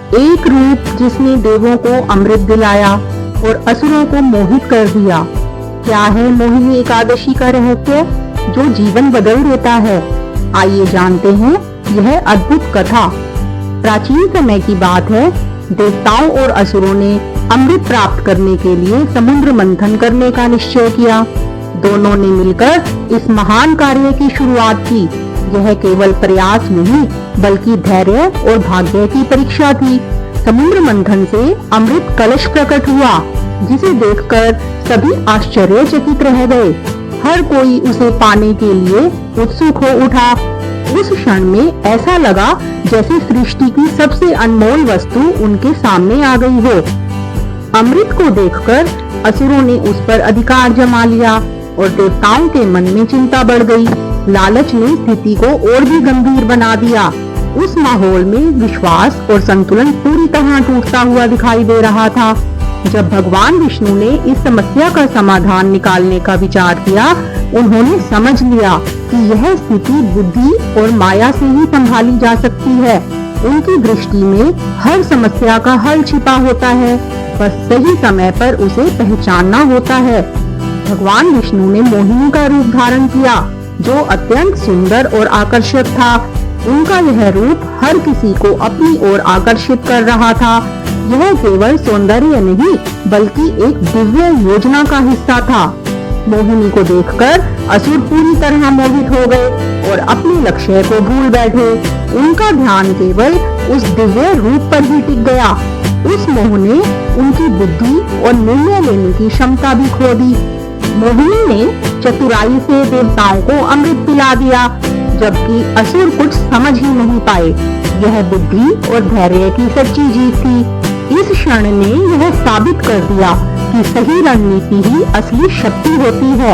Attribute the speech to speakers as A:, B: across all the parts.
A: एक रूप जिसने देवों को अमृत दिलाया और असुरों को मोहित कर दिया। क्या है मोहिनी एकादशी का रहस्य जो जीवन बदल देता है? आइए जानते हैं यह अद्भुत कथा। प्राचीन समय की बात है, देवताओं और असुरों ने अमृत प्राप्त करने के लिए समुद्र मंथन करने का निश्चय किया। दोनों ने मिलकर इस महान कार्य की शुरुआत की। यह केवल प्रयास नहीं बल्कि धैर्य और भाग्य की परीक्षा थी। समुद्र मंथन से अमृत कलश प्रकट हुआ, जिसे देखकर सभी आश्चर्यचकित रह गए। हर कोई उसे पाने के लिए उत्सुक हो उठा। उस क्षण में ऐसा लगा जैसे सृष्टि की सबसे अनमोल वस्तु उनके सामने आ गई हो। अमृत को देखकर असुरों ने उस पर अधिकार जमा लिया और देवताओं के मन में चिंता बढ़ गई। लालच ने स्थिति को और भी गंभीर बना दिया। उस माहौल में विश्वास और संतुलन पूरी तरह टूटता हुआ दिखाई दे रहा था। जब भगवान विष्णु ने इस समस्या का समाधान निकालने का विचार किया, उन्होंने समझ लिया कि यह स्थिति बुद्धि और माया से ही संभाली जा सकती है। उनकी दृष्टि में हर समस्या का हल छिपा होता है, बस सही समय पर उसे पहचानना होता है। भगवान विष्णु ने मोहिनी का रूप धारण किया, जो अत्यंत सुंदर और आकर्षक था। उनका यह रूप हर किसी को अपनी ओर आकर्षित कर रहा था। यह केवल सौंदर्य नहीं बल्कि एक दिव्य योजना का हिस्सा था। मोहिनी को देखकर असुर पूरी तरह मोहित हो गए और अपने लक्ष्य को भूल बैठे। उनका ध्यान केवल उस दिव्य रूप पर ही टिक गया। उस मोह ने उनकी बुद्धि और निर्णय लेने की क्षमता भी खो दी। मोहिनी ने चतुराई से देवताओं को अमृत पिला दिया, जबकि असुर कुछ समझ ही नहीं पाए। यह बुद्धि और धैर्य की सच्ची जीत थी। इस क्षण ने यह साबित कर दिया कि सही रणनीति ही असली शक्ति होती है।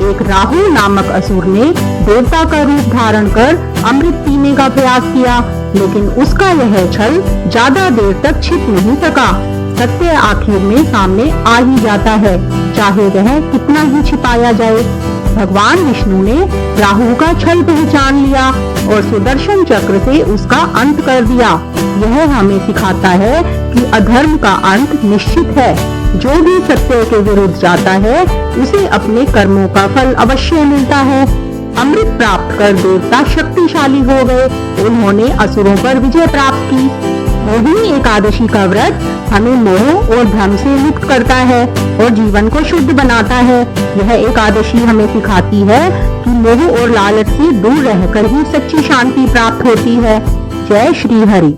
A: एक राहुल नामक असुर ने देवता का रूप धारण कर अमृत पीने का प्रयास किया, लेकिन उसका यह छल ज्यादा देर तक छिप नहीं सका। सत्य आखिर में सामने आ ही जाता है, चाहे वह कितना ही छिपाया जाए। भगवान विष्णु ने राहु का छल पहचान लिया और सुदर्शन चक्र से उसका अंत कर दिया। यह हमें सिखाता है कि अधर्म का अंत निश्चित है। जो भी सत्य के विरुद्ध जाता है, उसे अपने कर्मों का फल अवश्य मिलता है। अमृत प्राप्त कर देवता शक्तिशाली हो गए। उन्होंने असुरों पर विजय प्राप्त की। मोहिनी एकादशी का व्रत हमें मोह और भ्रम से मुक्त करता है और जीवन को शुद्ध बनाता है। यह एकादशी हमें सिखाती है कि मोह और लालच से दूर रहकर ही सच्ची शांति प्राप्त होती है। जय श्री हरि।